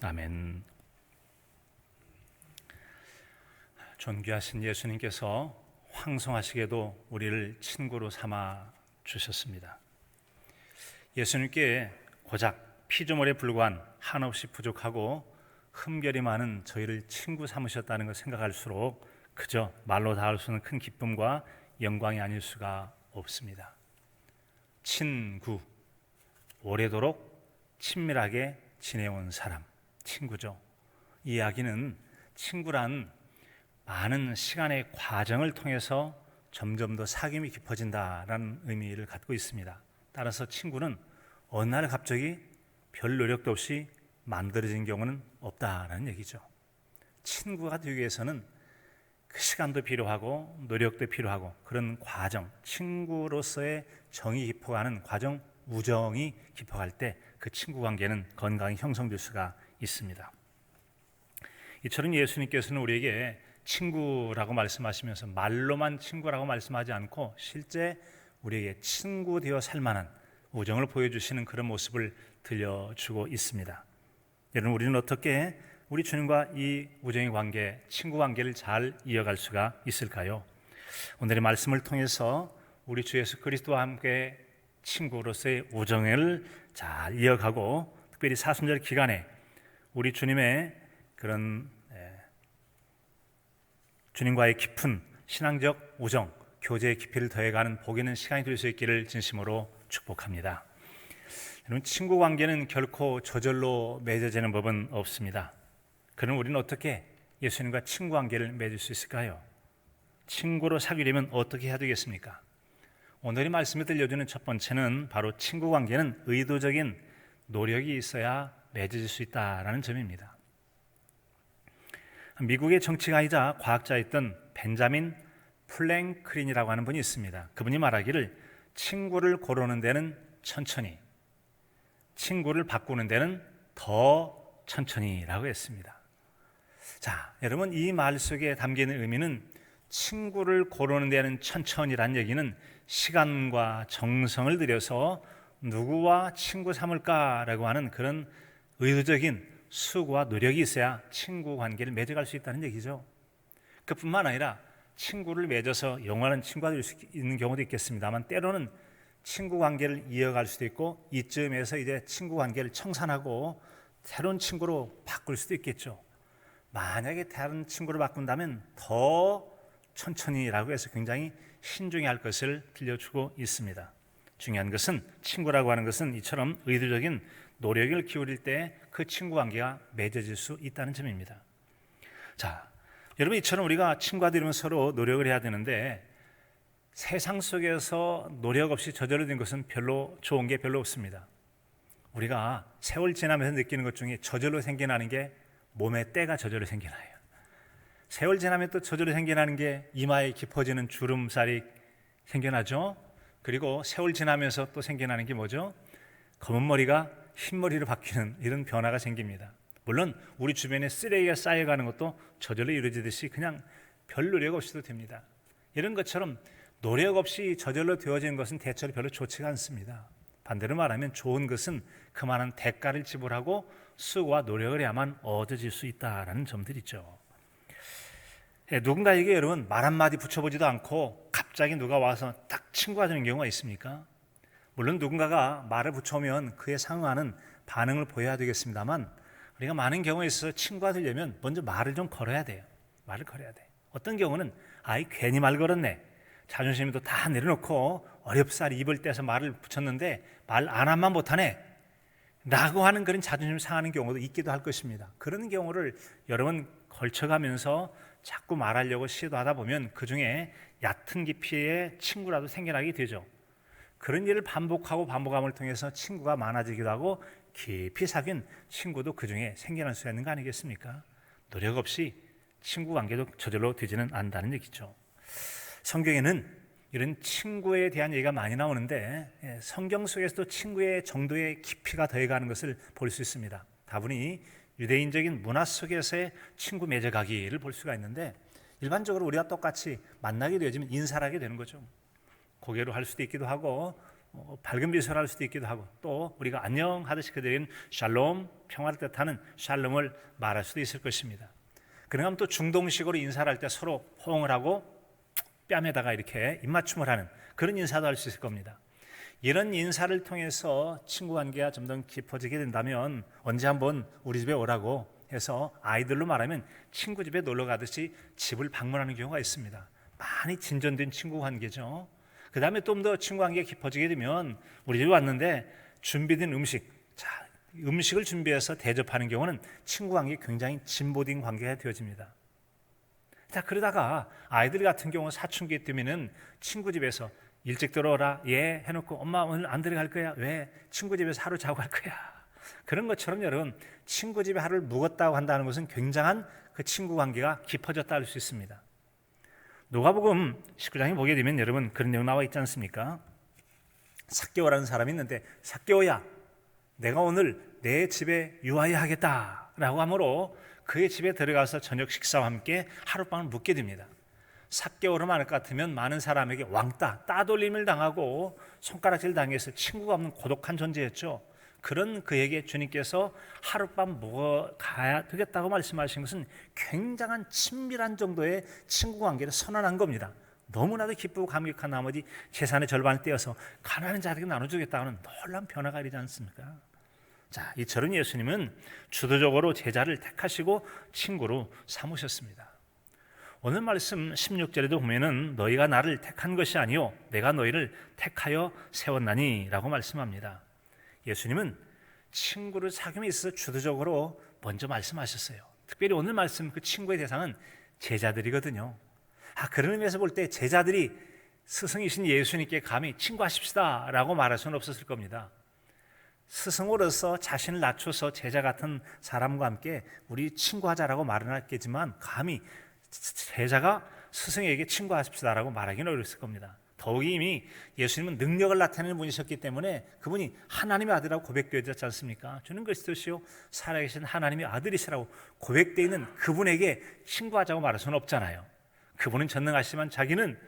아멘. 존귀하신 예수님께서 황송하시게도 우리를 친구로 삼아 주셨습니다. 예수님께 고작 피조물에 불과한 한없이 부족하고 흠결이 많은 저희를 친구 삼으셨다는 걸 생각할수록 그저 말로 다 할 수 없는 큰 기쁨과 영광이 아닐 수가 없습니다. 친구, 오래도록 친밀하게 지내온 사람, 친구죠. 이 이야기는 친구란 많은 시간의 과정을 통해서 점점 더 사귐이 깊어진다라는 의미를 갖고 있습니다. 따라서 친구는 어느 날 갑자기 별 노력도 없이 만들어진 경우는 없다라는 얘기죠. 친구가 되기 위해서는 그 시간도 필요하고 노력도 필요하고 그런 과정, 친구로서의 정이 깊어가는 과정, 우정이 깊어갈 때 그 친구 관계는 건강히 형성될 수가 있습니다. 이처럼 예수님께서는 우리에게 친구라고 말씀하시면서 말로만 친구라고 말씀하지 않고 실제 우리에게 친구 되어 살 만한 우정을 보여주시는 그런 모습을 들려주고 있습니다. 여러분, 우리는 어떻게 우리 주님과 이 우정의 관계, 친구 관계를 잘 이어갈 수가 있을까요? 오늘의 말씀을 통해서 우리 주 예수 그리스도와 함께 친구로서의 우정을 잘 이어가고 특별히 사순절 기간에 우리 주님의 그런 주님과의 깊은 신앙적 우정, 교제의 깊이를 더해가는 복 있는 시간이 될 수 있기를 진심으로 축복합니다. 여러분, 친구 관계는 결코 저절로 맺어지는 법은 없습니다. 그럼 우리는 어떻게 예수님과 친구 관계를 맺을 수 있을까요? 친구로 사귀려면 어떻게 해야 되겠습니까? 오늘의 말씀에 들려주는 첫 번째는 바로 친구 관계는 의도적인 노력이 있어야 맺어질 수 있다는 점입니다. 미국의 정치가이자 과학자였던 벤자민 플랭클린이라고 하는 분이 있습니다. 그분이 말하기를 친구를 고르는 데는 천천히, 친구를 바꾸는 데는 더 천천히라고 했습니다. 자, 여러분, 이 말 속에 담기는 의미는 친구를 고르는 데는 천천히란 얘기는 시간과 정성을 들여서 누구와 친구 삼을까라고 하는 그런 의도적인 수고와 노력이 있어야 친구 관계를 맺어갈 수 있다는 얘기죠. 그뿐만 아니라 친구를 맺어서 영원한 친구가 될 수 있는 경우도 있겠습니다만 때로는 친구 관계를 이어갈 수도 있고 이쯤에서 이제 친구 관계를 청산하고 새로운 친구로 바꿀 수도 있겠죠. 만약에 다른 친구를 바꾼다면 더 천천히라고 해서 굉장히 신중히 할 것을 들려주고 있습니다. 중요한 것은 친구라고 하는 것은 이처럼 의도적인 노력을 기울일 때 그 친구 관계가 맺어질 수 있다는 점입니다. 자, 여러분, 이처럼 우리가 친구가 되려면 서로 노력을 해야 되는데 세상 속에서 노력 없이 저절로 된 것은 별로 좋은 게 별로 없습니다. 우리가 세월 지나면서 느끼는 것 중에 저절로 생겨나는 게 몸에 때가 저절로 생겨나요. 세월 지나면 또 저절로 생겨나는 게 이마에 깊어지는 주름살이 생겨나죠. 그리고 세월 지나면서 또 생겨나는 게 뭐죠? 검은 머리가 흰머리로 바뀌는 이런 변화가 생깁니다. 물론 우리 주변에 쓰레기가 쌓여가는 것도 저절로 이루어지듯이 그냥 별 노력 없이도 됩니다. 이런 것처럼 노력 없이 저절로 되어지는 것은 대체로 별로 좋지가 않습니다. 반대로 말하면 좋은 것은 그만한 대가를 지불하고 수고와 노력을 해야만 얻어질 수 있다는 점들이죠. 누군가에게 여러분 말 한마디 붙여보지도 않고 갑자기 누가 와서 딱 친구가 되는 경우가 있습니까? 물론 누군가가 말을 붙여오면 그에 상응하는 반응을 보여야 되겠습니다만 우리가 많은 경우에 있어서 친구가 되려면 먼저 말을 좀 걸어야 돼요. 말을 걸어야 돼. 어떤 경우는 아이 괜히 말 걸었네. 자존심도 다 내려놓고 어렵사리 입을 떼서 말을 붙였는데 말 안 한만 못하네 라고 하는 그런 자존심 상하는 경우도 있기도 할 것입니다. 그런 경우를 여러 번 걸쳐가면서 자꾸 말하려고 시도하다 보면 그 중에 얕은 깊이의 친구라도 생겨나게 되죠. 그런 일을 반복함을 통해서 친구가 많아지기도 하고 깊이 사귄 친구도 그 중에 생겨날 수 있는 거 아니겠습니까? 노력 없이 친구 관계도 저절로 되지는 않는다는 얘기죠. 성경에는 이런 친구에 대한 얘기가 많이 나오는데 성경 속에서도 친구의 정도의 깊이가 더해가는 것을 볼 수 있습니다. 다분히 유대인적인 문화 속에서의 친구 맺어가기를 볼 수가 있는데 일반적으로 우리가 똑같이 만나게 되어지면 인사를 하게 되는 거죠. 고개로 할 수도 있기도 하고 밝은 미소를 할 수도 있기도 하고, 또 우리가 안녕하듯이 그들은 샬롬, 평화를 뜻하는 샬롬을 말할 수도 있을 것입니다. 그러면 또 중동식으로 인사를 할 때 서로 호응을 하고 뺨에다가 이렇게 입맞춤을 하는 그런 인사도 할 수 있을 겁니다. 이런 인사를 통해서 친구 관계가 좀 더 깊어지게 된다면 언제 한번 우리 집에 오라고 해서 아이들로 말하면 친구 집에 놀러 가듯이 집을 방문하는 경우가 있습니다. 많이 진전된 친구 관계죠. 그 다음에 좀 더 친구 관계가 깊어지게 되면 우리 집에 왔는데 준비된 음식을 준비해서 대접하는 경우는 친구 관계가 굉장히 진보된 관계가 되어집니다. 자, 그러다가 아이들 같은 경우 사춘기 때면은 친구 집에서 일찍 들어오라 예 해놓고 엄마 오늘 안 들어갈 거야 왜 친구 집에서 하루 자고 갈 거야 그런 것처럼 여러분 친구 집에 하루를 묵었다고 한다는 것은 굉장한 그 친구 관계가 깊어졌다 할 수 있습니다. 누가복음 19장에 보게 되면 여러분 그런 내용 나와 있지 않습니까? 삭개오라는 사람이 있는데 삭개오야 내가 오늘 내 집에 유하여 하겠다 라고 하므로 그의 집에 들어가서 저녁 식사와 함께 하룻밤을 묵게 됩니다. 삭개오를 말할 것 같으면 많은 사람에게 왕따, 따돌림을 당하고 손가락질 당해서 친구가 없는 고독한 존재였죠. 그런 그에게 주님께서 하룻밤 묵어가야 되겠다고 말씀하신 것은 굉장한 친밀한 정도의 친구 관계를 선언한 겁니다. 너무나도 기쁘고 감격한 나머지 재산의 절반을 떼어서 가난한 자들에게 나눠주겠다는 놀라운 변화가 일어나지 않습니까? 자, 이처럼 예수님은 주도적으로 제자를 택하시고 친구로 삼으셨습니다. 오늘 말씀 16절에도 보면은 너희가 나를 택한 것이 아니요 내가 너희를 택하여 세웠나니 라고 말씀합니다. 예수님은 친구를 사귐에 있어서 주도적으로 먼저 말씀하셨어요. 특별히 오늘 말씀 그 친구의 대상은 제자들이거든요. 그런 의미에서 볼 때 제자들이 스승이신 예수님께 감히 친구하십시다 라고 말할 수는 없었을 겁니다. 스승으로서 자신을 낮춰서 제자 같은 사람과 함께 우리 친구하자라고 말은 했겠지만 감히 제자가 스승에게 친구하십시다라고 말하기는 어렸을 겁니다. 더욱이 이미 예수님은 능력을 나타내는 분이셨기 때문에 그분이 하나님의 아들이라고 고백되었지 않습니까? 주는 그리스도시요 살아계신 하나님의 아들이시라고 고백되어 있는 그분에게 친구하자고 말할 수는 없잖아요. 그분은 전능하시지만 자기는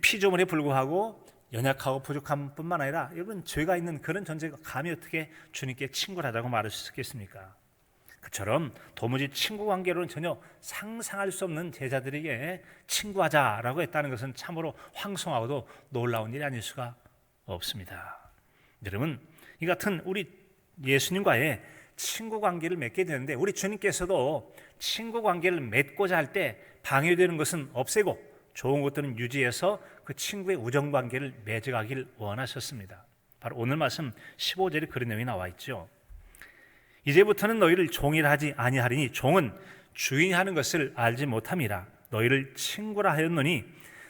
피조물에 불구하고 연약하고 부족한 뿐만 아니라 여러분 죄가 있는 그런 존재가 감히 어떻게 주님께 친구를 하자고 말할 수 있겠습니까? 그처럼 도무지 친구 관계로는 전혀 상상할 수 없는 제자들에게 친구하자라고 했다는 것은 참으로 황송하고도 놀라운 일이 아닐 수가 없습니다. 여러분 이 같은 우리 예수님과의 친구 관계를 맺게 되는데 우리 주님께서도 친구 관계를 맺고자 할 때 방해되는 것은 없애고 좋은 것들은 유지해서 그 친구의 우정 관계를 맺어가길 원하셨습니다. 바로 오늘 말씀 15절에 그런 내용이 나와 있죠. 이제부터는 너희를 종이라 하지 아니하리니 종은 주인이 하는 것을 알지 못함이라 너희를 친구라 하였노니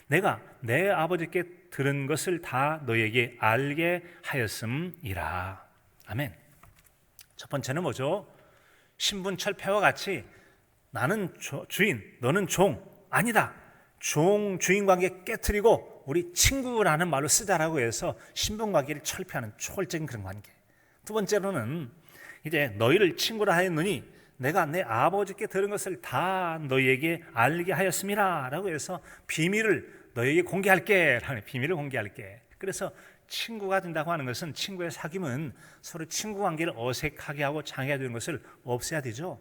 내가 내 아버지께 들은 것을 다 너희에게 알게 하였음이라. 아멘. 첫 번째는 뭐죠? 신분철폐와 같이 나는 주인, 너는 종 아니다. 주인 관계 깨트리고 우리 친구라는 말로 쓰자라고 해서 신분 관계를 철폐하는 초월적인 그런 관계. 두 번째로는 이제 너희를 친구라 하였느니 내가 내 아버지께 들은 것을 다 너희에게 알게 하였음이라 라고 해서 비밀을 너희에게 공개할게 라는 비밀을 공개할게. 그래서 친구가 된다고 하는 것은 친구의 사귐은 서로 친구 관계를 어색하게 하고 장애가 되는 것을 없애야 되죠.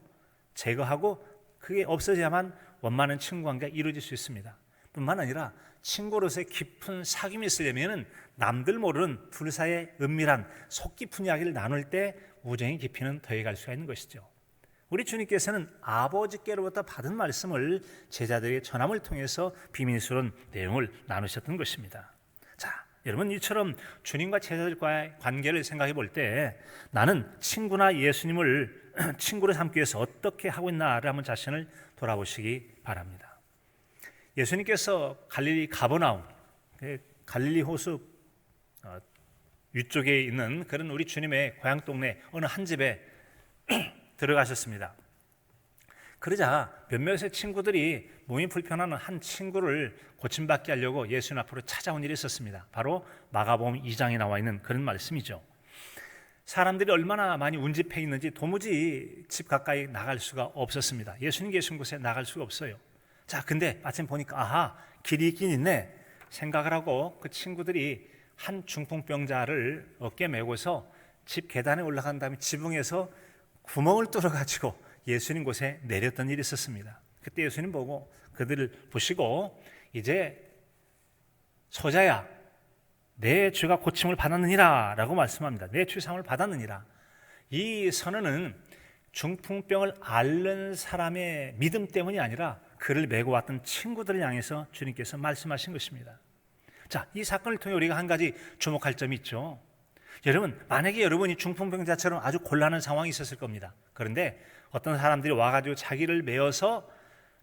제거하고 그게 없어져야만 원만한 친구 관계가 이루어질 수 있습니다. 뿐만 아니라 친구로서의 깊은 사귐이 있으려면 남들 모르는 둘 사이의 은밀한 속 깊은 이야기를 나눌 때 우정의 깊이는 더해갈 수가 있는 것이죠. 우리 주님께서는 아버지께로부터 받은 말씀을 제자들에게 전함을 통해서 비밀스러운 내용을 나누셨던 것입니다. 자, 여러분 이처럼 주님과 제자들과의 관계를 생각해 볼 때 나는 친구나 예수님을 친구로 삼기 위해서 어떻게 하고 있나를 한번 자신을 돌아보시기 바랍니다. 예수님께서 갈릴리 가버나움, 갈릴리 호수 위쪽에 있는 그런 우리 주님의 고향 동네 어느 한 집에 들어가셨습니다. 그러자 몇몇의 친구들이 몸이 불편한 한 친구를 고침받게 하려고 예수님 앞으로 찾아온 일이 있었습니다. 바로 마가복음 2장에 나와 있는 그런 말씀이죠. 사람들이 얼마나 많이 운집해 있는지 도무지 집 가까이 나갈 수가 없었습니다. 예수님 계신 곳에 나갈 수가 없어요. 자, 근데 아침 보니까 길이 있긴 있네 생각을 하고 그 친구들이 한 중풍병자를 어깨에 메고서 집 계단에 올라간 다음에 지붕에서 구멍을 뚫어가지고 예수님 곳에 내렸던 일이 있었습니다. 그때 예수님 보고 그들을 보시고 이제 소자야 내 죄가 고침을 받았느니라 라고 말씀합니다. 내 죄사함을 받았느니라. 이 선언은 중풍병을 앓는 사람의 믿음 때문이 아니라 그를 메고 왔던 친구들을 향해서 주님께서 말씀하신 것입니다. 자, 이 사건을 통해 우리가 한 가지 주목할 점이 있죠. 여러분, 만약에 여러분이 중풍병자처럼 아주 곤란한 상황이 있었을 겁니다. 그런데 어떤 사람들이 와가지고 자기를 메어서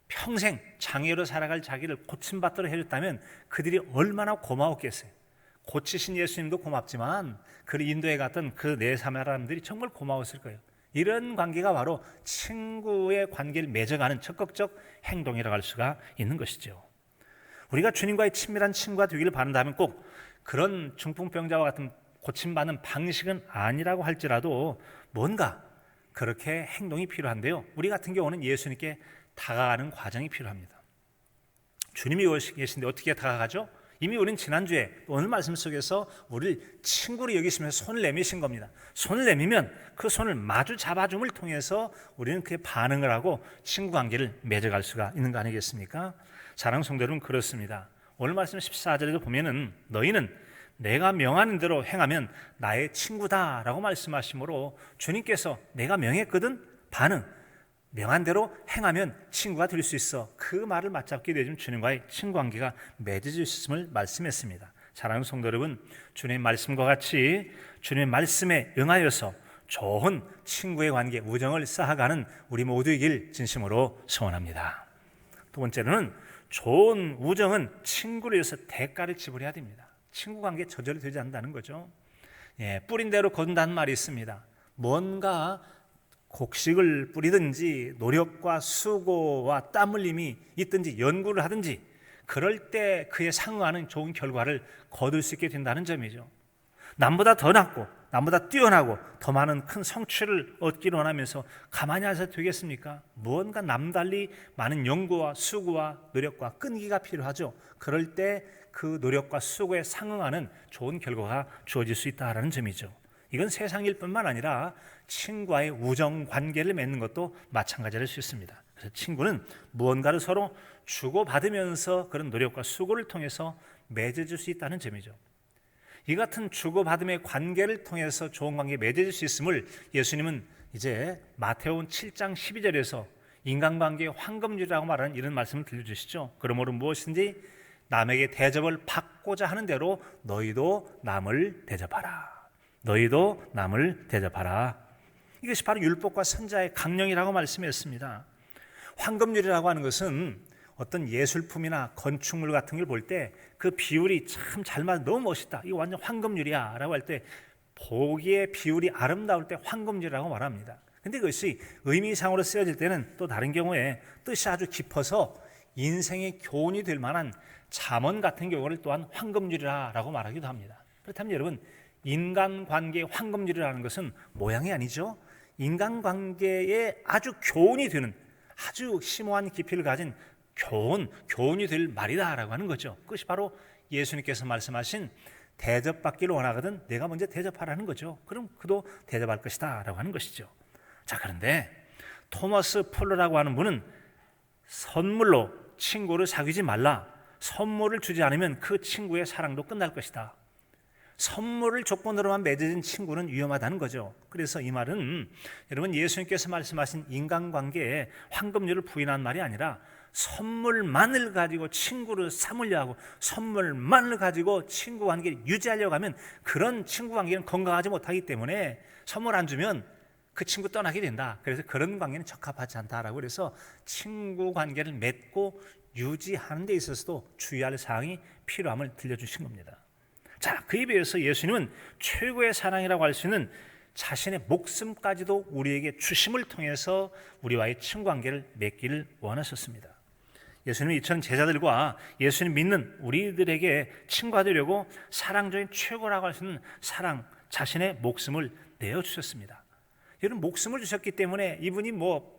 평생 장애로 살아갈 자기를 고침받도록 해줬다면 그들이 얼마나 고마웠겠어요. 고치신 예수님도 고맙지만 그를 인도해 갔던 그 네 사람들이 정말 고마웠을 거예요. 이런 관계가 바로 친구의 관계를 맺어가는 적극적 행동이라고 할 수가 있는 것이죠. 우리가 주님과의 친밀한 친구가 되기를 바란다면 꼭 그런 중풍병자와 같은 고침받는 방식은 아니라고 할지라도 뭔가 그렇게 행동이 필요한데요. 우리 같은 경우는 예수님께 다가가는 과정이 필요합니다. 주님이 계신데 어떻게 다가가죠? 이미 우리는 지난주에 오늘 말씀 속에서 우리를 친구로 여기시면서 손을 내미신 겁니다. 손을 내미면 그 손을 마주 잡아줌을 통해서 우리는 그에 반응을 하고 친구 관계를 맺어갈 수가 있는 거 아니겠습니까? 사랑하는 성도 여러분, 그렇습니다. 오늘 말씀 14절에도 보면은 너희는 내가 명하는 대로 행하면 나의 친구다라고 말씀하시므로 주님께서 내가 명했거든 반응, 명한 대로 행하면 친구가 될 수 있어. 그 말을 맞잡게 되면 주님과의 친구 관계가 맺어질 수 있음을 말씀했습니다. 사랑하는 성도 여러분, 주님의 말씀과 같이 주님의 말씀에 응하여서 좋은 친구의 관계, 우정을 쌓아가는 우리 모두이길 진심으로 소원합니다. 두 번째로는 좋은 우정은 친구를 위해서 대가를 지불해야 됩니다. 친구 관계에 저절로 되지 않는다는 거죠. 뿌린 대로 거둔다는 말이 있습니다. 뭔가 곡식을 뿌리든지 노력과 수고와 땀 흘림이 있든지 연구를 하든지 그럴 때 그에 상응하는 좋은 결과를 거둘 수 있게 된다는 점이죠. 남보다 더 낫고 남보다 뛰어나고 더 많은 큰 성취를 얻기를 원하면서 가만히 앉아서 되겠습니까? 무언가 남달리 많은 연구와 수고와 노력과 끈기가 필요하죠. 그럴 때 그 노력과 수고에 상응하는 좋은 결과가 주어질 수 있다는 점이죠. 이건 세상 일뿐만 아니라 친구와의 우정 관계를 맺는 것도 마찬가지일 수 있습니다. 그래서 친구는 무언가를 서로 주고받으면서 그런 노력과 수고를 통해서 맺어질 수 있다는 점이죠. 이 같은 주고받음의 관계를 통해서 좋은 관계에 맺어질 수 있음을 예수님은 이제 마태복음 7장 12절에서 인간관계의 황금줄이라고 말하는 이런 말씀을 들려주시죠. 그러므로 무엇인지 남에게 대접을 받고자 하는 대로 너희도 남을 대접하라. 너희도 남을 대접하라. 이것이 바로 율법과 선지자의 강령이라고 말씀했습니다. 황금률이라고 하는 것은 어떤 예술품이나 건축물 같은 걸 볼 때 그 비율이 참 잘 맞아, 너무 멋있다, 이거 완전 황금률이야 라고 할 때 보기에 비율이 아름다울 때 황금률이라고 말합니다. 근데 그것이 의미상으로 쓰여질 때는 또 다른 경우에 뜻이 아주 깊어서 인생의 교훈이 될 만한 잠언 같은 경우를 또한 황금률이라고 말하기도 합니다. 그렇다면 여러분, 인간관계의 황금률이라는 것은 모양이 아니죠. 인간관계에 아주 교훈이 되는, 아주 심오한 깊이를 가진 교훈이 될 말이다라고 하는 거죠. 그것이 바로 예수님께서 말씀하신 대접받기를 원하거든 내가 먼저 대접하라는 거죠. 그럼 그도 대접할 것이다 라고 하는 것이죠. 자, 그런데 토머스 폴러라고 하는 분은 선물로 친구를 사귀지 말라, 선물을 주지 않으면 그 친구의 사랑도 끝날 것이다, 선물을 조건으로만 맺어진 친구는 위험하다는 거죠. 그래서 이 말은 여러분, 예수님께서 말씀하신 인간관계에 황금률을 부인한 말이 아니라 선물만을 가지고 친구를 삼으려 하고 선물만을 가지고 친구 관계를 유지하려고 하면 그런 친구 관계는 건강하지 못하기 때문에 선물 안 주면 그 친구 떠나게 된다. 그래서 그런 관계는 적합하지 않다라고, 그래서 친구 관계를 맺고 유지하는 데 있어서도 주의할 사항이 필요함을 들려주신 겁니다. 자, 그에 비해서 예수님은 최고의 사랑이라고 할 수 있는 자신의 목숨까지도 우리에게 주심을 통해서 우리와의 친구 관계를 맺기를 원하셨습니다. 예수님은 이처럼 제자들과 예수님 믿는 우리들에게 친구가 되려고 사랑적인 최고라고 할 수 있는 사랑, 자신의 목숨을 내어주셨습니다. 여러분, 목숨을 주셨기 때문에 이분이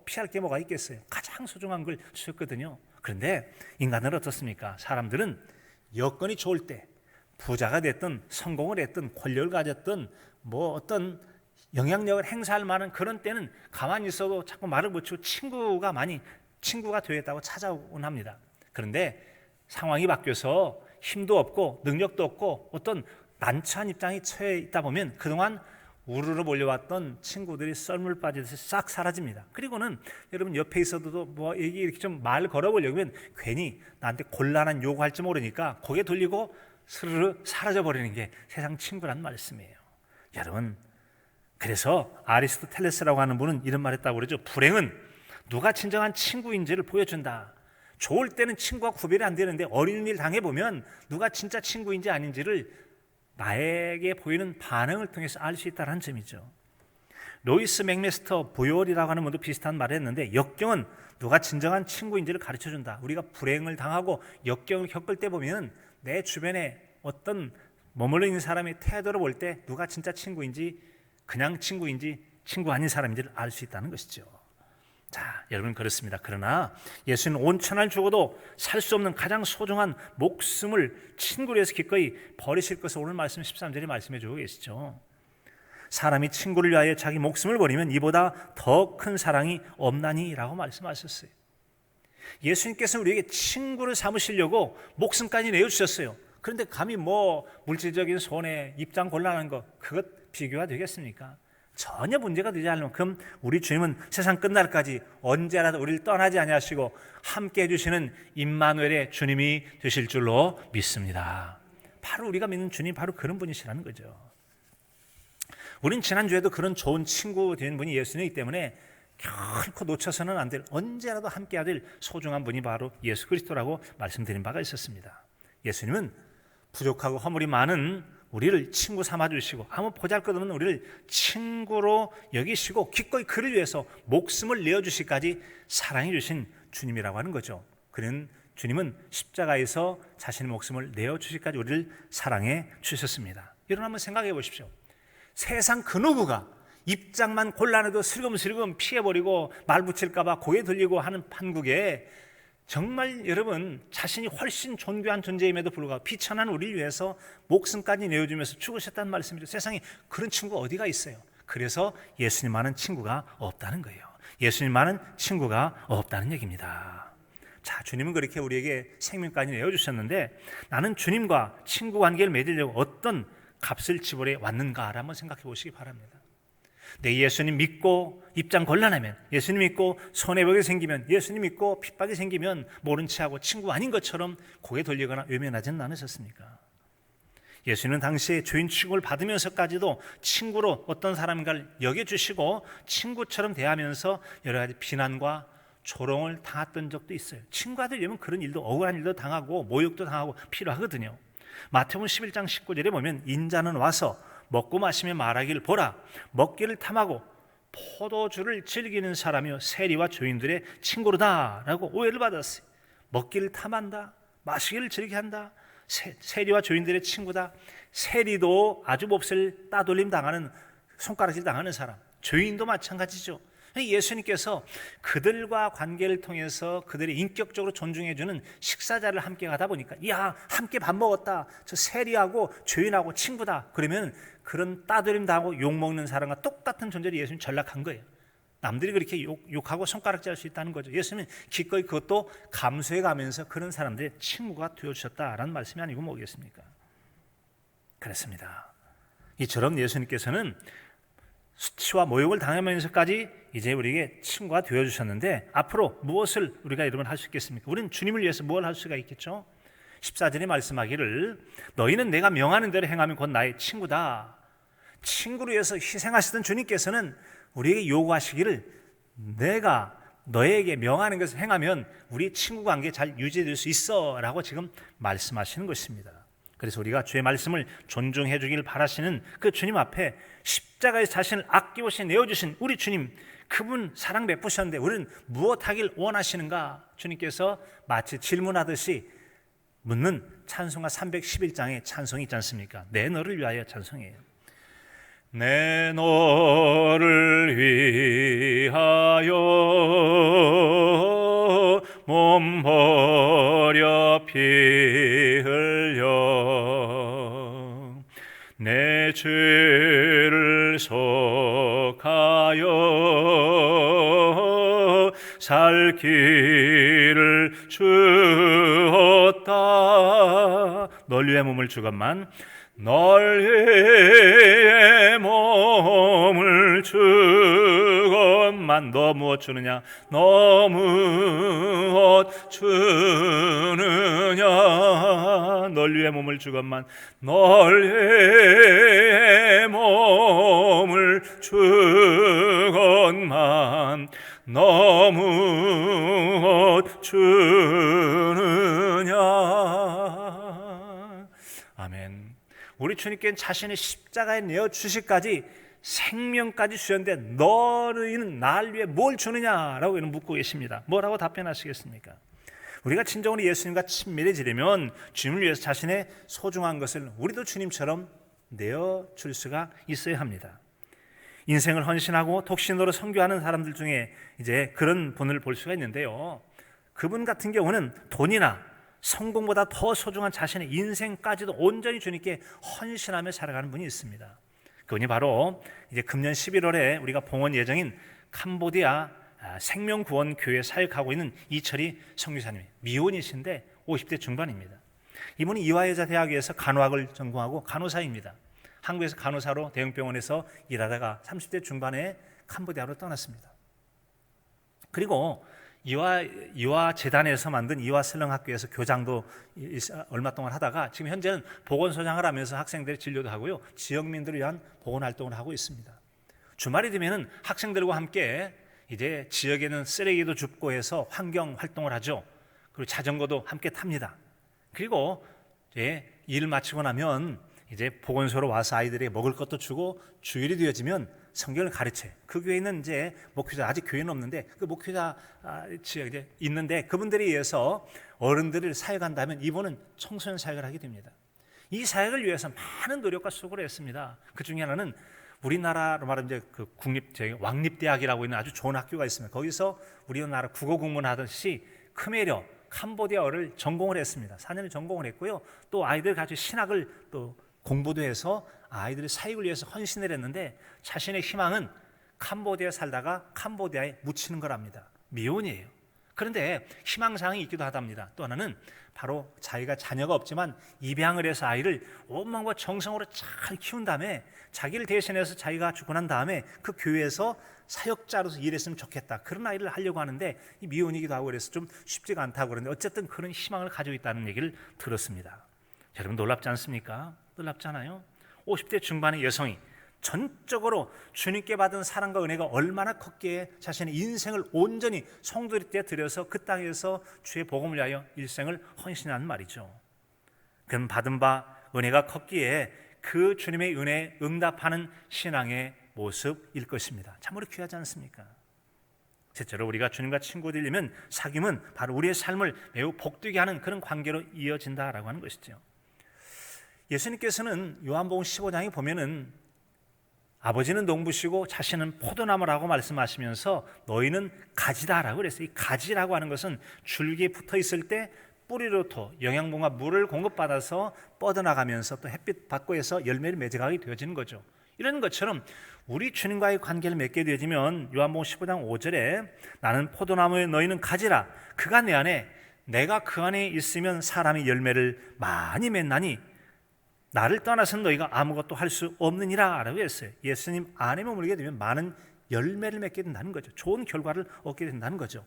피할 게 뭐가 있겠어요. 가장 소중한 걸 주셨거든요. 그런데 인간은 어떻습니까? 사람들은 여건이 좋을 때, 부자가 됐든 성공을 했든 권력을 가졌든 뭐 어떤 영향력을 행사할 만한 그런 때는 가만히 있어도 자꾸 말을 붙이고 친구가 되겠다고 찾아오곤 합니다. 그런데 상황이 바뀌어서 힘도 없고 능력도 없고 어떤 난처한 입장에 처해 있다 보면 그동안 우르르 몰려왔던 친구들이 썰물 빠지듯이 싹 사라집니다. 그리고는 여러분 옆에 있어도 뭐 이렇게 좀 말 걸어보려고 하면 괜히 나한테 곤란한 요구할지 모르니까 고개 돌리고 스르르 사라져 버리는 게 세상 친구란 말씀이에요. 여러분, 그래서 아리스토텔레스라고 하는 분은 이런 말 했다고 그러죠. 불행은 누가 진정한 친구인지를 보여준다. 좋을 때는 친구와 구별이 안 되는데 어려운 일 당해보면 누가 진짜 친구인지 아닌지를 나에게 보이는 반응을 통해서 알 수 있다는 점이죠. 로이스 맥메스터 보열이라고 하는 분도 비슷한 말을 했는데 역경은 누가 진정한 친구인지를 가르쳐준다. 우리가 불행을 당하고 역경을 겪을 때 보면 내 주변에 어떤 머물러 있는 사람의 태도를 볼 때 누가 진짜 친구인지 그냥 친구인지 친구 아닌 사람인지를 알 수 있다는 것이죠. 자, 여러분 그렇습니다. 그러나 예수는 온 천하를 주고도 살 수 없는 가장 소중한 목숨을 친구를 위해서 기꺼이 버리실 것을 오늘 말씀 13절에 말씀해 주고 계시죠. 사람이 친구를 위하여 자기 목숨을 버리면 이보다 더 큰 사랑이 없나니라고 말씀하셨어요. 예수님께서는 우리에게 친구를 삼으시려고 목숨까지 내어주셨어요. 그런데 감히 뭐 물질적인 손해, 입장 곤란한 것 그것 비교가 되겠습니까? 전혀 문제가 되지 않을 만큼 우리 주님은 세상 끝날까지 언제라도 우리를 떠나지 아니하시고 함께 해주시는 임마누엘의 주님이 되실 줄로 믿습니다. 바로 우리가 믿는 주님 바로 그런 분이시라는 거죠. 우린 지난주에도 그런 좋은 친구 된 분이 예수님이기 때문에 결코 놓쳐서는 안 될 언제라도 함께해야 될 소중한 분이 바로 예수 그리스도라고 말씀드린 바가 있었습니다. 예수님은 부족하고 허물이 많은 우리를 친구 삼아주시고 아무 보잘것없는 우리를 친구로 여기시고 기꺼이 그를 위해서 목숨을 내어주시기까지 사랑해 주신 주님이라고 하는 거죠. 그는 주님은 십자가에서 자신의 목숨을 내어주시기까지 우리를 사랑해 주셨습니다. 여러분 한번 생각해 보십시오. 세상 그 누구가 입장만 곤란해도 슬금슬금 피해버리고 말 붙일까 봐 고개 돌리고 하는 판국에 정말 여러분 자신이 훨씬 존귀한 존재임에도 불구하고 비천한 우리를 위해서 목숨까지 내어주면서 죽으셨다는 말씀이죠. 세상에 그런 친구가 어디가 있어요? 그래서 예수님만한 친구가 없다는 거예요. 예수님만한 친구가 없다는 얘기입니다. 자, 주님은 그렇게 우리에게 생명까지 내어주셨는데 나는 주님과 친구 관계를 맺으려고 어떤 값을 지불해 왔는가를 한번 생각해 보시기 바랍니다. 내 예수님 믿고 입장 곤란하면, 예수님 믿고 손해보게 생기면, 예수님 믿고 핍박이 생기면 모른 체하고 친구 아닌 것처럼 고개 돌리거나 외면하지는 않으셨습니까? 예수님은 당시에 주인 취급을 받으면서까지도 친구로 어떤 사람인가를 여겨주시고 친구처럼 대하면서 여러 가지 비난과 조롱을 당했던 적도 있어요. 친구가 되려면 그런 일도 억울한 일도 당하고 모욕도 당하고 필요하거든요. 마태복음 11장 19절에 보면 인자는 와서 먹고 마시며 말하기를 보라 먹기를 탐하고 포도주를 즐기는 사람이요 세리와 죄인들의 친구로다 라고 오해를 받았어요. 먹기를 탐한다, 마시기를 즐겨한다, 세리와 죄인들의 친구다. 세리도 아주 몹쓸 따돌림 당하는, 손가락질 당하는 사람, 죄인도 마찬가지죠. 예수님께서 그들과 관계를 통해서 그들이 인격적으로 존중해주는 식사자를 함께 가다 보니까 야 함께 밥 먹었다, 저 세리하고 죄인하고 친구다, 그러면 그런 따돌림 당하고 욕먹는 사람과 똑같은 존재를 예수님 전락한 거예요. 남들이 그렇게 욕하고 손가락질 할 수 있다는 거죠. 예수님은 기꺼이 그것도 감수해 가면서 그런 사람들의 친구가 되어주셨다라는 말씀이 아니고 뭐겠습니까? 그렇습니다. 이처럼 예수님께서는 수치와 모욕을 당하면서까지 이제 우리에게 친구가 되어주셨는데 앞으로 무엇을 우리가 여러분 할 수 있겠습니까? 우리는 주님을 위해서 뭘 할 수가 있겠죠? 14절에 말씀하기를 너희는 내가 명하는 대로 행하면 곧 나의 친구다. 친구를 위해서 희생하시던 주님께서는 우리에게 요구하시기를 내가 너에게 명하는 것을 행하면 우리 친구 관계 잘 유지될 수 있어 라고 지금 말씀하시는 것입니다. 그래서 우리가 주의 말씀을 존중해 주길 바라시는 그 주님 앞에 십자가에서 자신을 아낌없이 내어주신 우리 주님, 그분 사랑 베푸셨는데 우리는 무엇하길 원하시는가? 주님께서 마치 질문하듯이 묻는 찬송가 311장의 찬송이 있지 않습니까? 내 너를 위하여 찬송이에요. 내 너를 위하여 몸 버려 피 흘려 내 죄를 속하여 살 길을 주었다. 널 위해 몸을 주건만 널 위해 몸을 주건만. 너 무엇 주느냐? 너 무엇 주느냐? 널 위해 몸을 주건만 널 위해 몸을 주건만 너 무엇 주느냐? 아멘. 우리 주님께는 자신의 십자가에 내어 주시까지 생명까지 주셨는데 너희는 날 위해 뭘 주느냐라고 묻고 계십니다. 뭐라고 답변하시겠습니까? 우리가 진정으로 예수님과 친밀해지려면 주님을 위해서 자신의 소중한 것을 우리도 주님처럼 내어줄 수가 있어야 합니다. 인생을 헌신하고 독신으로 선교하는 사람들 중에 이제 그런 분을 볼 수가 있는데요, 그분 같은 경우는 돈이나 성공보다 더 소중한 자신의 인생까지도 온전히 주님께 헌신하며 살아가는 분이 있습니다. 그분이 바로 이제 금년 11월에 우리가 봉헌 예정인 캄보디아 생명구원교회 사역하고 있는 이철희 선교사님, 미혼이신데 50대 중반입니다. 이분은 이화여자대학에서 간호학을 전공하고 간호사입니다. 한국에서 간호사로 대형병원에서 일하다가 30대 중반에 캄보디아로 떠났습니다. 그리고 이화재단에서 만든 이화슬렁학교에서 교장도 얼마 동안 하다가 지금 현재는 보건소장을 하면서 학생들의 진료도 하고요, 지역민들을 위한 보건활동을 하고 있습니다. 주말이 되면은 학생들과 함께 이제 지역에는 쓰레기도 줍고 해서 환경활동을 하죠. 그리고 자전거도 함께 탑니다. 그리고 이제 일 마치고 나면 이제 보건소로 와서 아이들에게 먹을 것도 주고 주일이 되어지면 성경을 가르쳐요. 그 교회는 이제 목회자, 아직 교회는 없는데 그 목회자 지역에 이제 있는데 그분들에 의해서 어른들을 사역한다면 이분은 청소년 사역을 하게 됩니다. 이 사역을 위해서 많은 노력과 수고를 했습니다. 그 중에 하나는 우리나라로 말하면 이제 그 왕립대학이라고 있는 아주 좋은 학교가 있습니다. 거기서 우리나라 국어 공부하듯이 크메르, 캄보디아어를 전공을 했습니다. 4년을 전공을 했고요. 또 아이들 같이 신학을 또 공부도 해서 아이들의 사역을 위해서 헌신을 했는데 자신의 희망은 캄보디아에 살다가 캄보디아에 묻히는 거랍니다. 미혼이에요. 그런데 희망사항이 있기도 하답니다. 또 하나는 바로 자기가 자녀가 없지만 입양을 해서 아이를 온 마음과 정성으로 잘 키운 다음에 자기를 대신해서 자기가 죽고 난 다음에 그 교회에서 사역자로서 일했으면 좋겠다, 그런 아이를 하려고 하는데 이 미혼이기도 하고 그래서 좀 쉽지가 않다고 그러는데 어쨌든 그런 희망을 가지고 있다는 얘기를 들었습니다. 여러분 놀랍지 않습니까? 놀랍잖아요. 50대 중반의 여성이 전적으로 주님께 받은 사랑과 은혜가 얼마나 컸기에 자신의 인생을 온전히 성도들에 들여서 그 땅에서 주의 복음을 위하여 일생을 헌신한 말이죠. 그는 받은 바 은혜가 컸기에 그 주님의 은혜에 응답하는 신앙의 모습일 것입니다. 참으로 귀하지 않습니까? 셋째로 우리가 주님과 친구 되려면 사귐은 바로 우리의 삶을 매우 복되게 하는 그런 관계로 이어진다라고 하는 것이죠. 예수님께서는 요한복음 15장에 보면은 아버지는 농부시고 자신은 포도나무라고 말씀하시면서 너희는 가지다라고 그랬어요. 이 가지라고 하는 것은 줄기에 붙어 있을 때 뿌리로부터 영양분과 물을 공급받아서 뻗어나가면서 또 햇빛 받고 해서 열매를 맺어가게 되어지는 거죠. 이런 것처럼 우리 주님과의 관계를 맺게 되어지면 요한복음 15장 5절에 나는 포도나무에 너희는 가지라 그가 내 안에 내가 그 안에 있으면 사람이 열매를 많이 맺나니 나를 떠나서는 너희가 아무것도 할 수 없느니라 라고 했어요. 예수님 안에 머물게 되면 많은 열매를 맺게 된다는 거죠. 좋은 결과를 얻게 된다는 거죠.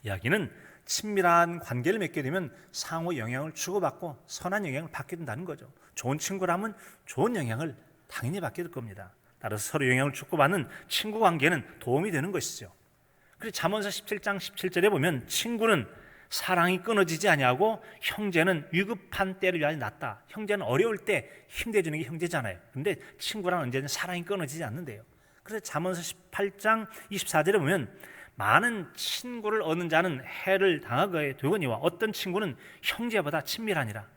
이야기는 친밀한 관계를 맺게 되면 상호 영향을 주고받고 선한 영향을 받게 된다는 거죠. 좋은 친구라면 좋은 영향을 당연히 받게 될 겁니다. 따라서 서로 영향을 주고받는 친구 관계는 도움이 되는 것이죠. 그래서 잠언서 17장 17절에 보면 친구는 사랑이 끊어지지 아니하고 형제는 위급한 때를 위하여 낫다. 형제는 어려울 때 힘대주는 게 형제잖아요. 그런데 친구랑 언제든 사랑이 끊어지지 않는데요. 그래서 잠언서 18장 24절에 보면 많은 친구를 얻는 자는 해를 당하게 되거니와 어떤 친구는 형제보다 친밀하니라.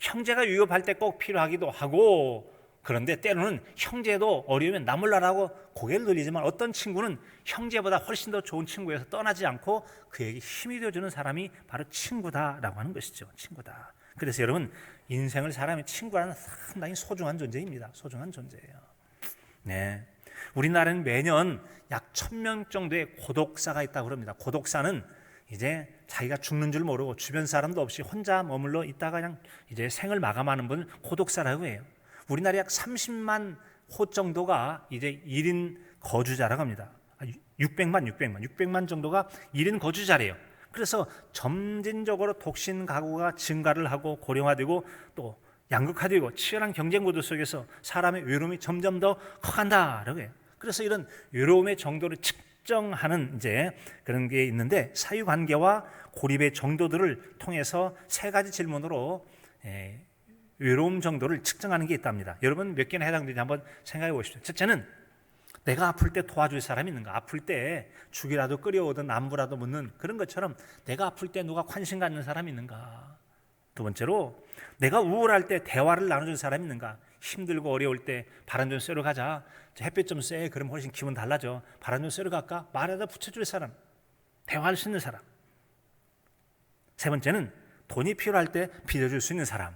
형제가 위급할 때 꼭 필요하기도 하고 그런데 때로는 형제도 어려우면 나몰라라고 고개를 돌리지만 어떤 친구는 형제보다 훨씬 더 좋은 친구여서 떠나지 않고 그에게 힘이 되어주는 사람이 바로 친구다라고 하는 것이죠. 친구다. 그래서 여러분, 인생을 사람의 친구라는 상당히 소중한 존재입니다. 소중한 존재예요. 네, 우리나라는 매년 약 1000명 정도의 고독사가 있다고 합니다. 고독사는 이제 자기가 죽는 줄 모르고 주변 사람도 없이 혼자 머물러 있다가 그냥 이제 생을 마감하는 분을 고독사라고 해요. 우리나라 약 30만 호 정도가 이제 1인 거주자라고 합니다. 600만 정도가 1인 거주자래요. 그래서 점진적으로 독신 가구가 증가를 하고 고령화되고 또 양극화되고 치열한 경쟁 구도 속에서 사람의 외로움이 점점 더 커간다라고 해요. 그래서 이런 외로움의 정도를 측정하는 이제 그런 게 있는데, 사유관계와 고립의 정도들을 통해서 세 가지 질문으로 외로움 정도를 측정하는 게 있답니다. 여러분 몇 개나 해당되는지 한번 생각해 보십시오. 첫째는 내가 아플 때 도와줄 사람이 있는가? 아플 때 죽이라도 끓여오든 안부라도 묻는 그런 것처럼 내가 아플 때 누가 관심 갖는 사람이 있는가? 두 번째로 내가 우울할 때 대화를 나눠줄 사람이 있는가? 힘들고 어려울 때 바람 좀 쐬러 가자. 햇빛 좀 쐬. 그럼 훨씬 기분 달라져. 바람 좀 쐬러 갈까? 말에다 붙여줄 사람. 대화할 수 있는 사람. 세 번째는 돈이 필요할 때 빌려줄 수 있는 사람.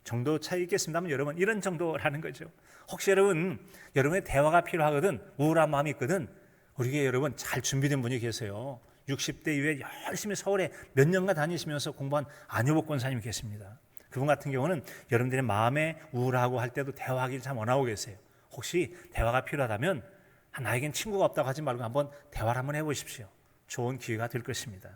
정도 차이 있겠습니다만 여러분, 이런 정도라는 거죠. 혹시 여러분의 대화가 필요하거든, 우울한 마음이 있거든, 우리 여러분 잘 준비된 분이 계세요. 60대 이후에 열심히 서울에 몇 년간 다니시면서 공부한 안효복 권사님이 계십니다. 그분 같은 경우는 여러분들의 마음에 우울하고 할 때도 대화하기를 참 원하고 계세요. 혹시 대화가 필요하다면 나에겐 친구가 없다고 하지 말고 한번 대화를 한번 해보십시오. 좋은 기회가 될 것입니다.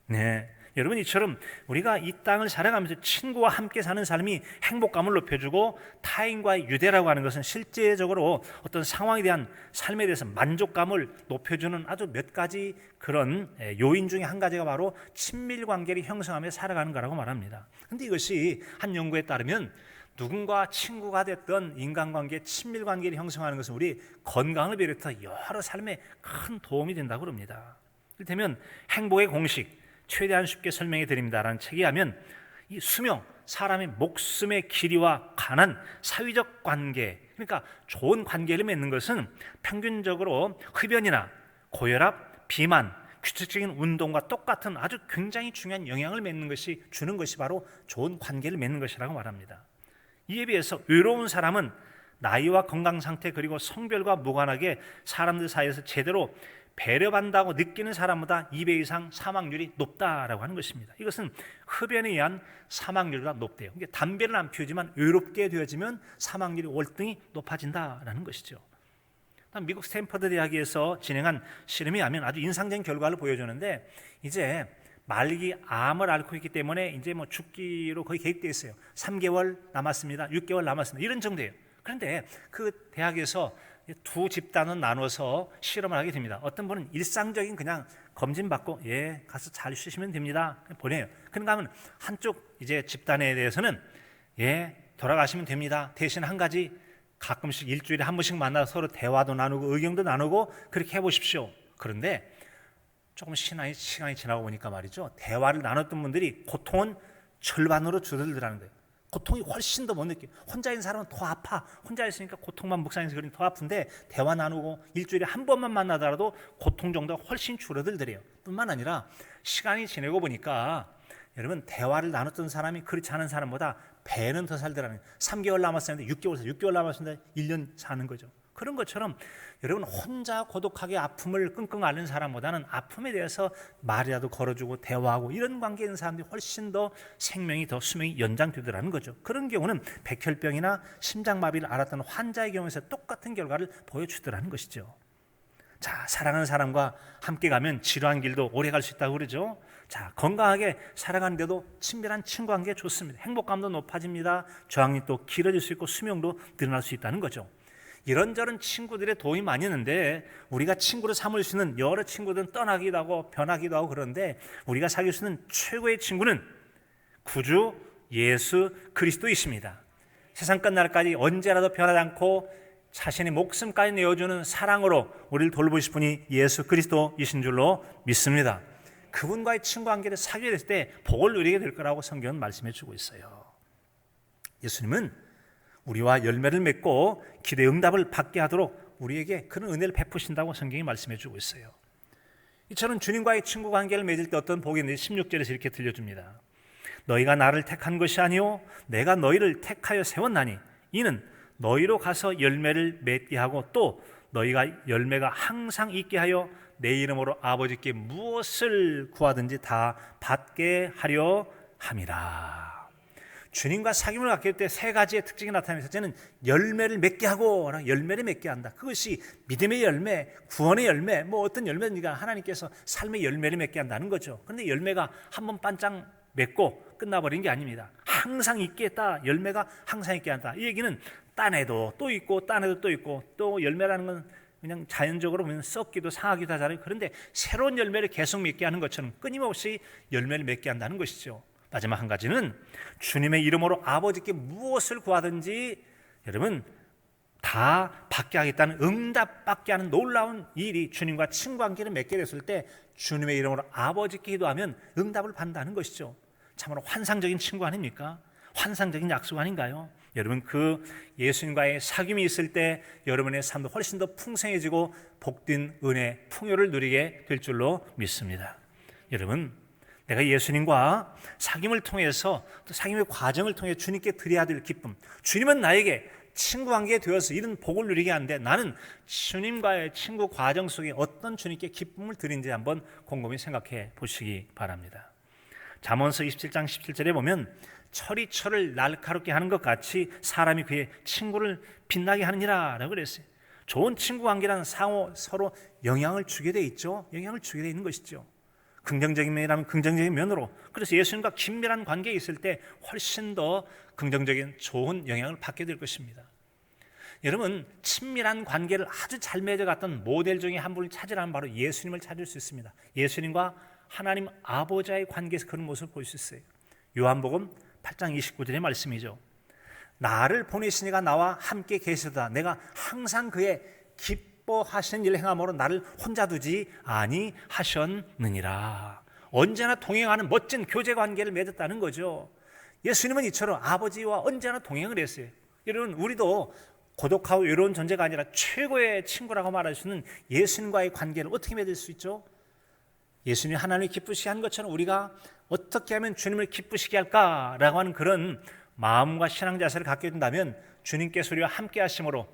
네, 여러분, 이처럼 우리가 이 땅을 살아가면서 친구와 함께 사는 삶이 행복감을 높여주고 타인과의 유대라고 하는 것은 실제적으로 어떤 상황에 대한 삶에 대해서 만족감을 높여주는 아주 몇 가지 그런 요인 중에 한 가지가 바로 친밀 관계를 형성하며 살아가는 거라고 말합니다. 그런데 이것이 한 연구에 따르면 누군가 친구가 됐던 인간관계, 친밀 관계를 형성하는 것은 우리 건강을 비롯해서 여러 삶에 큰 도움이 된다고 합니다. 이를테면 행복의 공식 최대한 쉽게 설명해 드립니다라는 책에 하면 이 수명, 사람의 목숨의 길이와 관한 사회적 관계, 그러니까 좋은 관계를 맺는 것은 평균적으로 흡연이나 고혈압, 비만, 규칙적인 운동과 똑같은 아주 굉장히 중요한 영향을 주는 것이 바로 좋은 관계를 맺는 것이라고 말합니다. 이에 비해서 외로운 사람은 나이와 건강 상태 그리고 성별과 무관하게 사람들 사이에서 제대로 배려받는다고 느끼는 사람보다 2배 이상 사망률이 높다라고 하는 것입니다. 이것은 흡연에 의한 사망률보다 높대요. 그러니까 담배를 안 피우지만 외롭게 되어지면 사망률이 월등히 높아진다라는 것이죠. 미국 스탠퍼드 대학에서 진행한 실험에 하면 아주 인상적인 결과를 보여주는데, 이제 말기 암을 앓고 있기 때문에 이제 죽기로 거의 계획되어 있어요. 3개월 남았습니다. 6개월 남았습니다. 이런 정도예요. 그런데 그 대학에서 두 집단은 나눠서 실험을 하게 됩니다. 어떤 분은 일상적인 그냥 검진 받고 가서 잘 쉬시면 됩니다. 보내요. 그런가 하면 한쪽 이제 집단에 대해서는 돌아가시면 됩니다. 대신 한 가지 가끔씩 일주일에 한 번씩 만나서 서로 대화도 나누고 의견도 나누고 그렇게 해보십시오. 그런데 조금 시간이 지나고 보니까 말이죠, 대화를 나눴던 분들이 고통은 절반으로 줄어들더라는 거예요. 고통이 훨씬 더 못 느껴요. 혼자 있는 사람은 더 아파. 혼자 있으니까 고통만 묵상해서 그러니 더 아픈데, 대화 나누고 일주일에 한 번만 만나더라도 고통 정도가 훨씬 줄어들더래요. 뿐만 아니라 시간이 지나고 보니까 여러분, 대화를 나눴던 사람이 그렇지 않은 사람보다 배는 더 살더라는 거예요. 3개월 남았었는데 6개월 남았었는데 1년 사는 거죠. 그런 것처럼 여러분, 혼자 고독하게 아픔을 끙끙 앓는 사람보다는 아픔에 대해서 말이라도 걸어주고 대화하고 이런 관계에 있는 사람들이 훨씬 더 수명이 연장되더라는 거죠. 그런 경우는 백혈병이나 심장마비를 앓았던 환자의 경우에서 똑같은 결과를 보여주더라는 것이죠. 자, 사랑하는 사람과 함께 가면 지루한 길도 오래 갈 수 있다고 그러죠. 자, 건강하게 살아가는데도 친밀한 친구 관계 좋습니다. 행복감도 높아집니다. 저항이 또 길어질 수 있고 수명도 늘어날 수 있다는 거죠. 이런저런 친구들의 도움이 많이 있는데, 우리가 친구로 삼을 수 있는 여러 친구들은 떠나기도 하고 변하기도 하고 그런데, 우리가 사귈 수 있는 최고의 친구는 구주 예수 그리스도이십니다. 세상 끝날까지 언제라도 변하지 않고 자신의 목숨까지 내어주는 사랑으로 우리를 돌보실 분이 예수 그리스도이신 줄로 믿습니다. 그분과의 친구 관계를 사귀게 됐을 때 복을 누리게 될 거라고 성경은 말씀해 주고 있어요. 예수님은 우리와 열매를 맺고 기도의 응답을 받게 하도록 우리에게 그런 은혜를 베푸신다고 성경이 말씀해 주고 있어요. 이처럼 주님과의 친구 관계를 맺을 때 어떤 복이 있는지 16절에서 이렇게 들려줍니다. 너희가 나를 택한 것이 아니요 내가 너희를 택하여 세웠나니 이는 너희로 가서 열매를 맺게 하고 또 너희가 열매가 항상 있게 하여 내 이름으로 아버지께 무엇을 구하든지 다 받게 하려 함이라. 주님과 사귐을 갖게 될 때 세 가지의 특징이 나타나면서 저는 열매를 맺게 하고 열매를 맺게 한다. 그것이 믿음의 열매, 구원의 열매, 뭐 어떤 열매니까 하나님께서 삶의 열매를 맺게 한다는 거죠. 그런데 열매가 한번 반짝 맺고 끝나버린 게 아닙니다. 항상 있게 했다. 열매가 항상 있게 한다. 이 얘기는 딴에도 또 있고 딴에도 또 있고 또 열매라는 건 그냥 자연적으로 보면 썩기도 상하기도 하잖아요. 그런데 새로운 열매를 계속 맺게 하는 것처럼 끊임없이 열매를 맺게 한다는 것이죠. 마지막 한 가지는 주님의 이름으로 아버지께 무엇을 구하든지 여러분 다 받게 하겠다는 응답받게 하는 놀라운 일이 주님과 친구 관계를 맺게 됐을 때 주님의 이름으로 아버지께 기도하면 응답을 받는다는 것이죠. 참으로 환상적인 친구 아닙니까? 환상적인 약속 아닌가요? 여러분 그 예수님과의 사귐이 있을 때 여러분의 삶도 훨씬 더 풍성해지고 복된 은혜, 풍요를 누리게 될 줄로 믿습니다. 여러분 내가 예수님과 사귐을 통해서 또 사귐의 과정을 통해 주님께 드려야 될 기쁨, 주님은 나에게 친구 관계에 되어서 이런 복을 누리게 하는데 나는 주님과의 친구 과정 속에 어떤 주님께 기쁨을 드리는지 한번 곰곰이 생각해 보시기 바랍니다. 잠언서 27장 17절에 보면 철이 철을 날카롭게 하는 것 같이 사람이 그의 친구를 빛나게 하느니라 라고 그랬어요. 좋은 친구 관계라는 서로 영향을 주게 돼 있죠. 영향을 주게 돼 있는 것이죠. 긍정적인 면이라면 긍정적인 면으로, 그래서 예수님과 긴밀한 관계에 있을 때 훨씬 더 긍정적인 좋은 영향을 받게 될 것입니다. 여러분 친밀한 관계를 아주 잘 맺어갔던 모델 중에 한 분을 찾으라면 바로 예수님을 찾을 수 있습니다. 예수님과 하나님 아버지와의 관계에서 그런 모습을 볼 수 있어요. 요한복음 8장 29절의 말씀이죠. 나를 보내시니가 나와 함께 계시다. 내가 항상 그의 기뻐하시는 일을 행함으로 나를 혼자 두지 아니하셨느니라. 언제나 동행하는 멋진 교제 관계를 맺었다는 거죠. 예수님은 이처럼 아버지와 언제나 동행을 했어요. 여러분 우리도 고독하고 외로운 존재가 아니라 최고의 친구라고 말할 수 있는 예수님과의 관계를 어떻게 맺을 수 있죠? 예수님이 하나님을 기쁘시게 한 것처럼 우리가 어떻게 하면 주님을 기쁘시게 할까라고 하는 그런 마음과 신앙 자세를 갖게 된다면 주님께서 우리와 함께 하심으로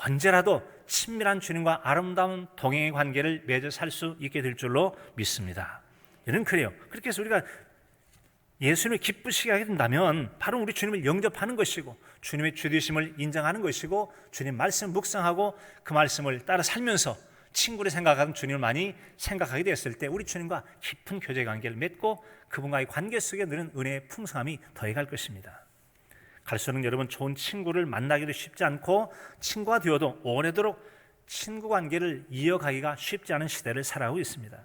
언제라도 친밀한 주님과 아름다운 동행의 관계를 맺어 살 수 있게 될 줄로 믿습니다. 여러분 그래요. 그렇게 해서 우리가 예수님을 기쁘시게 하게 된다면 바로 우리 주님을 영접하는 것이고 주님의 주되심을 인정하는 것이고 주님 말씀을 묵상하고 그 말씀을 따라 살면서 친구를 생각하는 주님을 많이 생각하게 됐을 때 우리 주님과 깊은 교제 관계를 맺고 그분과의 관계 속에 늘은 은혜의 풍성함이 더해갈 것입니다. 갈수록 여러분 좋은 친구를 만나기도 쉽지 않고 친구가 되어도 오래도록 친구 관계를 이어가기가 쉽지 않은 시대를 살아가고 있습니다.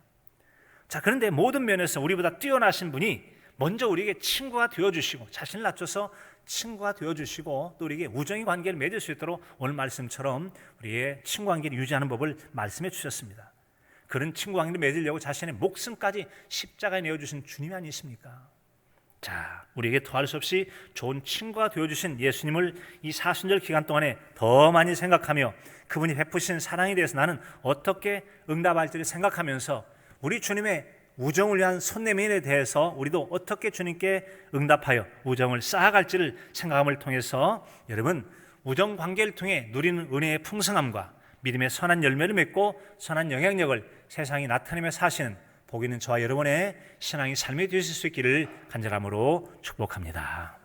자, 그런데 모든 면에서 우리보다 뛰어나신 분이 먼저 우리에게 친구가 되어주시고 자신을 낮춰서 친구가 되어주시고 또 우리에게 우정의 관계를 맺을 수 있도록 오늘 말씀처럼 우리의 친구 관계를 유지하는 법을 말씀해 주셨습니다. 그런 친구 관계를 맺으려고 자신의 목숨까지 십자가에 내어주신 주님이 아니십니까? 자, 우리에게 더할 수 없이 좋은 친구가 되어주신 예수님을 이 사순절 기간 동안에 더 많이 생각하며 그분이 베푸신 사랑에 대해서 나는 어떻게 응답할지를 생각하면서 우리 주님의 우정을 위한 손내민에 대해서 우리도 어떻게 주님께 응답하여 우정을 쌓아갈지를 생각함을 통해서 여러분 우정 관계를 통해 누리는 은혜의 풍성함과 믿음의 선한 열매를 맺고 선한 영향력을 세상에 나타내며 사시는 복 있는 저와 여러분의 신앙의 삶이 되실 수 있기를 간절함으로 축복합니다.